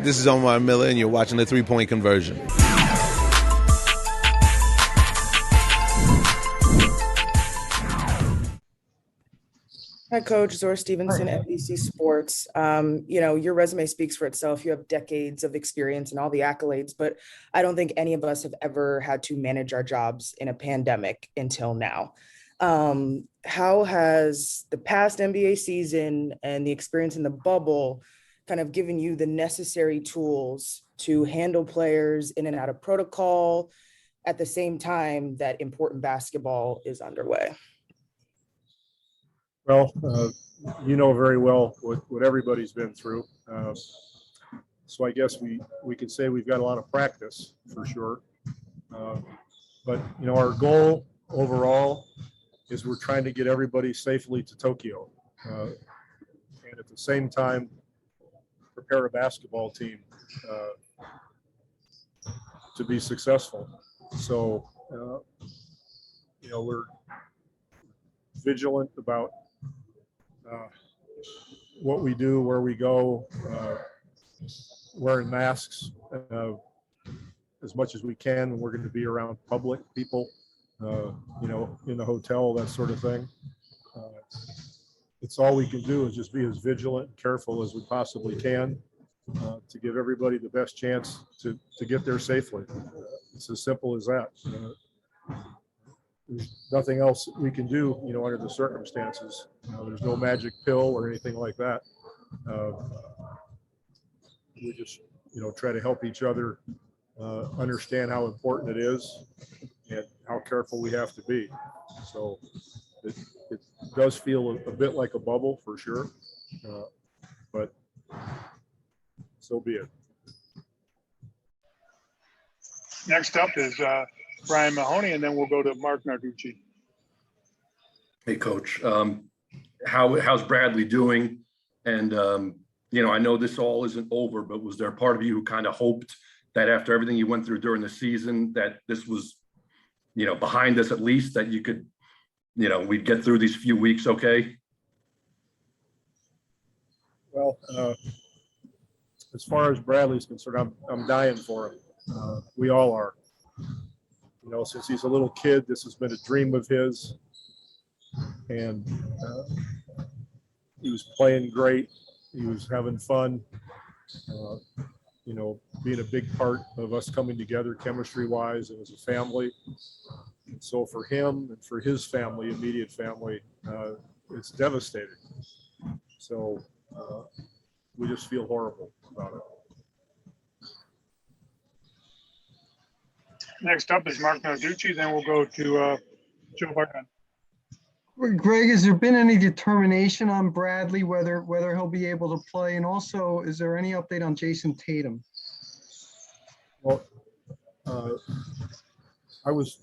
This is Omar Miller, and you're watching the 3-Point Conversion. Hi, Coach. Zora Stevenson, NBC Sports. Your resume speaks for itself. You have decades of experience and all the accolades, but I don't think any of us have ever had to manage our jobs in a pandemic until now. How has the past NBA season and the experience in the bubble kind of given you the necessary tools to handle players in and out of protocol at the same time that important basketball is underway? Well, you know very well what everybody's been through. So I guess we could say we've got a lot of practice for sure. But, our goal overall is we're trying to get everybody safely to Tokyo. And at the same time, prepare a basketball team to be successful. So, we're vigilant about what we do, where we go, wearing masks as much as we can when we're going to be around public people, in the hotel, that sort of thing. It's all we can do is just be as vigilant and careful as we possibly can to give everybody the best chance to get there safely. It's as simple as that. There's nothing else we can do, under the circumstances. There's no magic pill or anything like that. We just, try to help each other understand how important it is and how careful we have to be. So it does feel a bit like a bubble for sure, but so be it. Next up is Brian Mahoney, and then we'll go to Mark Narducci. Hey, Coach. How's Bradley doing? And, I know this all isn't over, but was there a part of you who kind of hoped that after everything you went through during the season, that this was, behind us at least, that you could, we'd get through these few weeks okay? Well, as far as Bradley's concerned, I'm dying for him. We all are. Since he's a little kid, this has been a dream of his, and he was playing great. He was having fun, being a big part of us coming together chemistry-wise and as a family. And so for him and for his family, immediate family, it's devastating. So we just feel horrible about it. Next up is Mark Narducci, then we'll go to Joe Barton. Greg, has there been any determination on Bradley, whether he'll be able to play? And also, is there any update on Jason Tatum? Well, I was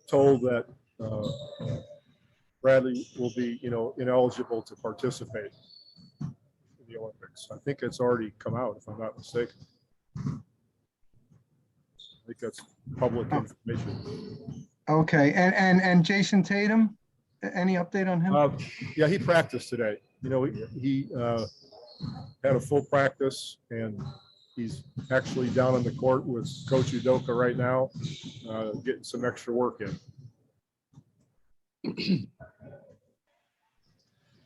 told that Bradley will be, ineligible to participate in the Olympics. I think it's already come out, if I'm not mistaken. I think that's public information. Okay, and Jason Tatum, any update on him? Yeah, he practiced today. He had a full practice, and he's actually down on the court with Coach Udoka right now, getting some extra work in.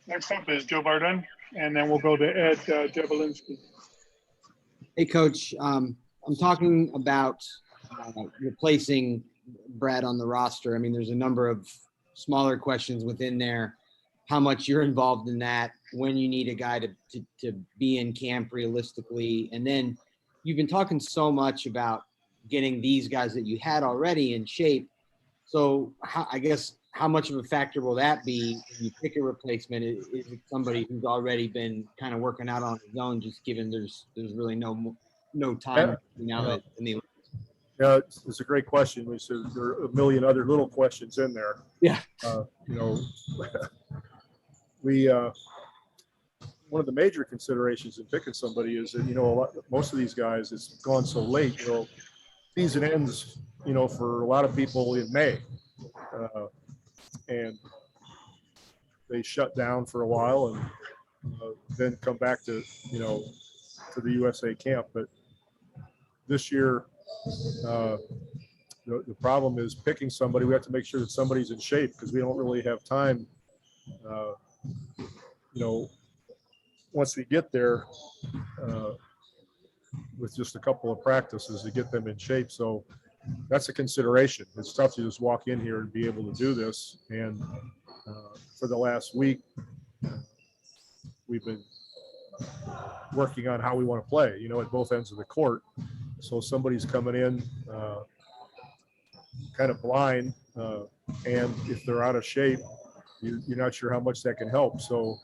Next up is Joe Barton, and then we'll go to Ed Jabalinsky. Hey, Coach. I'm talking about replacing Brad on the roster. I mean, there's a number of smaller questions within there. How much you're involved in that, when you need a guy to be in camp realistically. And then you've been talking so much about getting these guys that you had already in shape. So how much of a factor will that be when you pick a replacement? Is it somebody who's already been kind of working out on his own, just given there's really no time now that in the Yeah, it's a great question. There are a million other little questions in there. Yeah. One of the major considerations in picking somebody is that, most of these guys, it's gone so late, season ends, for a lot of people in May. And they shut down for a while, and then come back to, to the USA camp. But this year, the problem is picking somebody. We have to make sure that somebody's in shape because we don't really have time. Once we get there, with just a couple of practices to get them in shape. So that's a consideration. It's tough to just walk in here and be able to do this. And for the last week, we've been working on how we want to play, at both ends of the court. So somebody's coming in kind of blind, and if they're out of shape, you're not sure how much that can help. So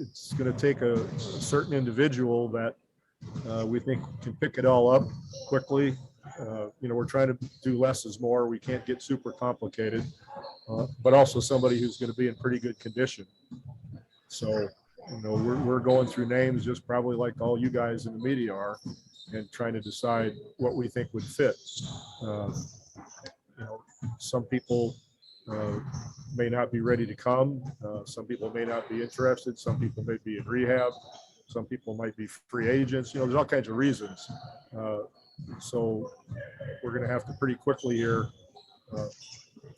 it's going to take a certain individual that we think can pick it all up quickly. We're trying to do less is more. We can't get super complicated, but also somebody who's going to be in pretty good condition. So, we're going through names just probably like all you guys in the media are, and trying to decide what we think would fit. Some people may not be ready to come. Some people may not be interested. Some people may be in rehab. Some people might be free agents. There's all kinds of reasons. So we're going to have to pretty quickly here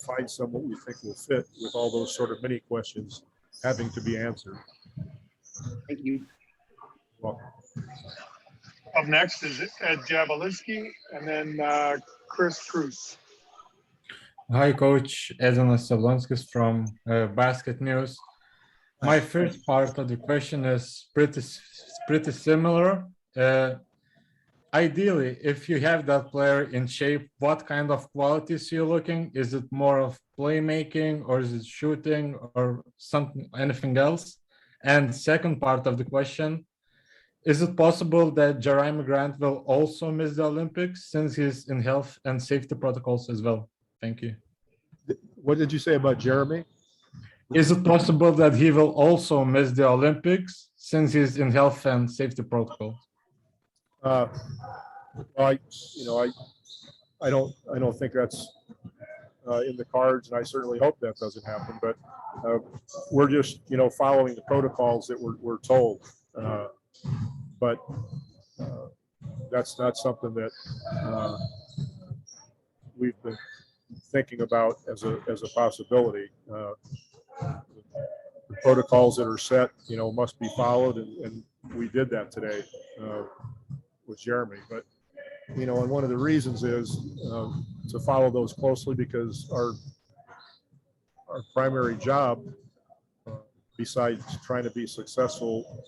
find someone we think will fit with all those sort of mini questions having to be answered. Thank you. Welcome. Up next is Ed Jabaliski and then Chris Cruz. Hi, Coach. Edzonas Sablonskis from Basket News. My first part of the question is pretty similar. Ideally, if you have that player in shape, what kind of qualities you're looking? Is it more of playmaking, or is it shooting, or anything else? And second part of the question, is it possible that Jeremy Grant will also miss the Olympics since he's in health and safety protocols as well? Thank you. What did you say about Jeremy? Is it possible that he will also miss the Olympics since he's in health and safety protocols? I don't think that's in the cards, and I certainly hope that doesn't happen. But we're just, following the protocols that we're told. But that's not something that we've been thinking about as a possibility. The protocols that are set, must be followed, and we did that today with Jeremy. But and one of the reasons is to follow those closely, because our primary job, besides trying to be successful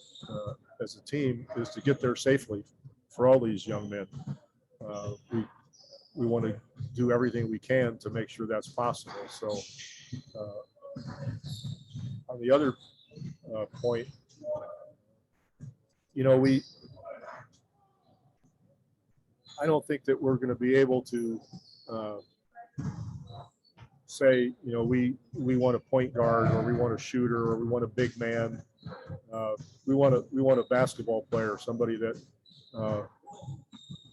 as a team, is to get there safely for all these young men. We want to do everything we can to make sure that's possible. So on the other point, I don't think that we're going to be able to say, we want a point guard, or we want a shooter, or we want a big man. We want a basketball player, somebody that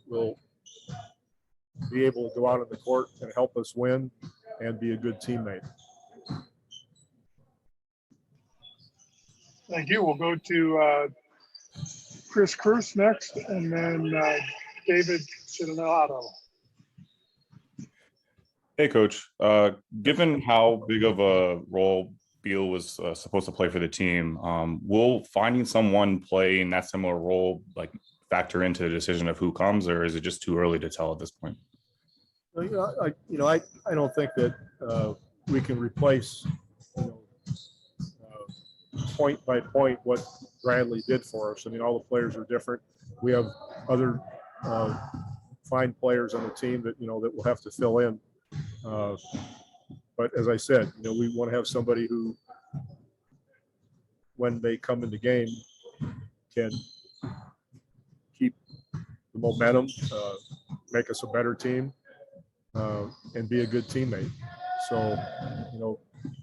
will be able to go out on the court and help us win and be a good teammate. Thank you. We'll go to Chris Cruz next, and then David Cittadinato. Hey, Coach. Given how big of a role Beal was supposed to play for the team, will finding someone play in that similar role factor into the decision of who comes, or is it just too early to tell at this point? I don't think that we can replace point by point what Bradley did for us. All the players are different. We have other fine players on the team that that will have to fill in. But as I said, we want to have somebody who, when they come in the game, can keep the momentum, make us a better team, and be a good teammate. So,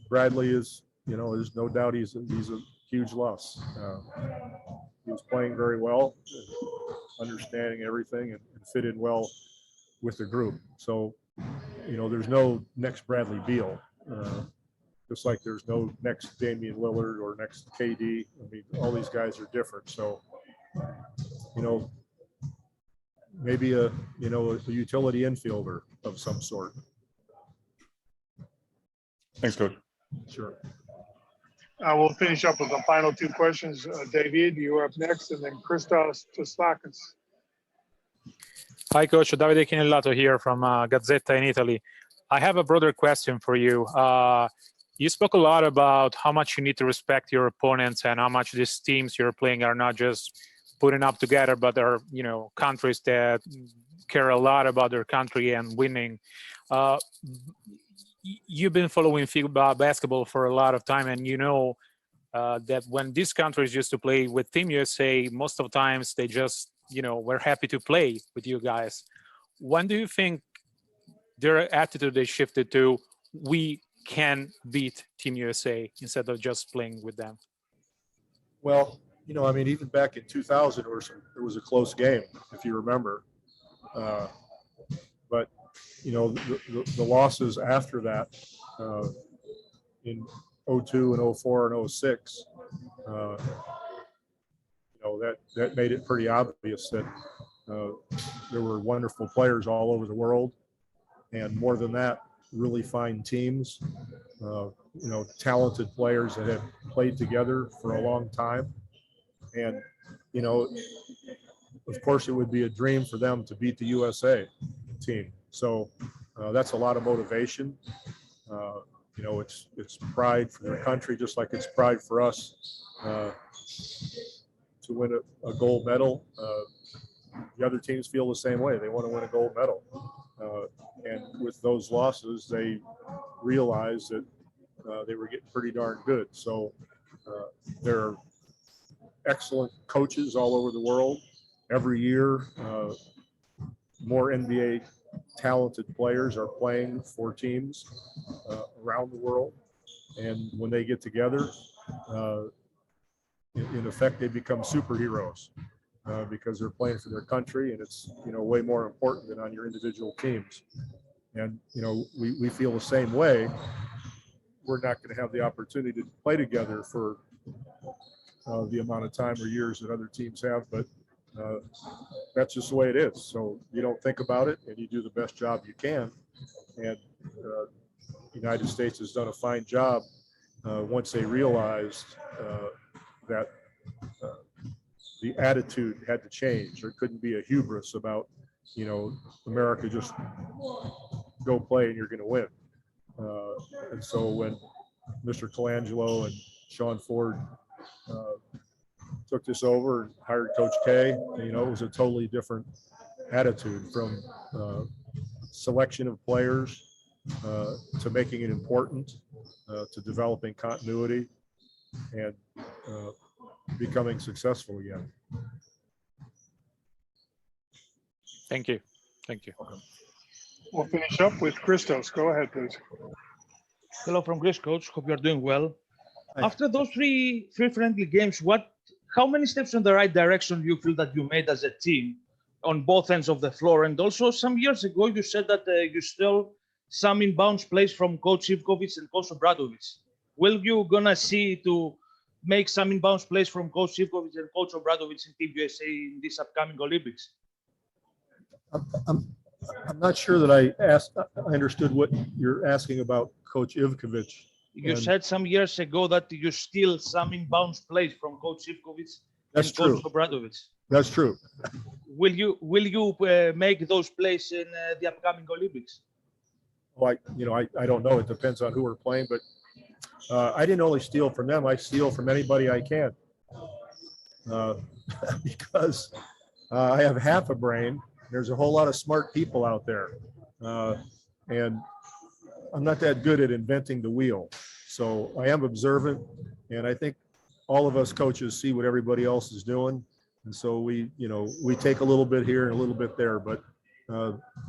Bradley is, there's no doubt he's a huge loss. He was playing very well, understanding everything, and fit in well with the group. So, there's no next Bradley Beal. just like there's no next Damian Lillard or next KD. I mean, all these guys are different. So, maybe a utility infielder of some sort. Thanks, Coach. Sure. We'll finish up with the final two questions. David, you're up next, and then Christos Tostakis. Hi, Coach. Davide Chinellato here from Gazzetta in Italy. I have a broader question for you. You spoke a lot about how much you need to respect your opponents and how much these teams you're playing are not just putting up together, but are, countries that care a lot about their country and winning. You've been following FIBA basketball for a lot of time, and that when these countries used to play with Team USA, most of the times they just, were happy to play with you guys. When do you think their attitude is shifted to, we can beat Team USA instead of just playing with them? Well, even back in 2000, there was a close game, if you remember. But the losses after that in 02 and 04 and 06, that made it pretty obvious that there were wonderful players all over the world, and more than that, really fine teams, talented players that had played together for a long time. And, of course, it would be a dream for them to beat the USA team. So that's a lot of motivation. It's pride for their country, just like it's pride for us to win a gold medal. The other teams feel the same way. They want to win a gold medal. And with those losses, they realized that they were getting pretty darn good. So they're excellent coaches all over the world. Every year, more NBA talented players are playing for teams around the world. And when they get together, in effect, they become superheroes because they're playing for their country, and it's, way more important than on your individual teams. And, we feel the same way. We're not going to have the opportunity to play together for the amount of time or years that other teams have, but that's just the way it is. So you don't think about it, and you do the best job you can. And the United States has done a fine job once they realized that the attitude had to change. There couldn't be a hubris about, America just go play and you're going to win. And so when Mr. Colangelo and Sean Ford took this over and hired Coach K, it was a totally different attitude, from selection of players to making it important, to developing continuity and becoming successful again. Thank you. We'll finish up with Christos. Go ahead, please. Hello from Greece, Coach. Hope you're doing well. Hi. After those three friendly games, how many steps in the right direction do you feel that you made as a team on both ends of the floor? And also, some years ago, you said that you stole some inbounds plays from Coach Ivkovic and Coach Obradovic. Will you gonna see to make some inbounds plays from Coach Ivkovic and Coach Obradovic in Team USA in this upcoming Olympics? I'm not sure that I understood what you're asking about Coach Ivkovic. You said some years ago that you steal some inbounds plays from Coach Ivkovic That's and Coach true. Obradovic. That's true. Will you make those plays in the upcoming Olympics? Well, I don't know. It depends on who we're playing, but I didn't only steal from them. I steal from anybody I can because I have half a brain. There's a whole lot of smart people out there, and I'm not that good at inventing the wheel. So I am observant, and I think all of us coaches see what everybody else is doing, and so we take a little bit here and a little bit there. But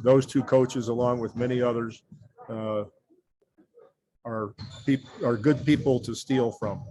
those two coaches, along with many others, are good people to steal from.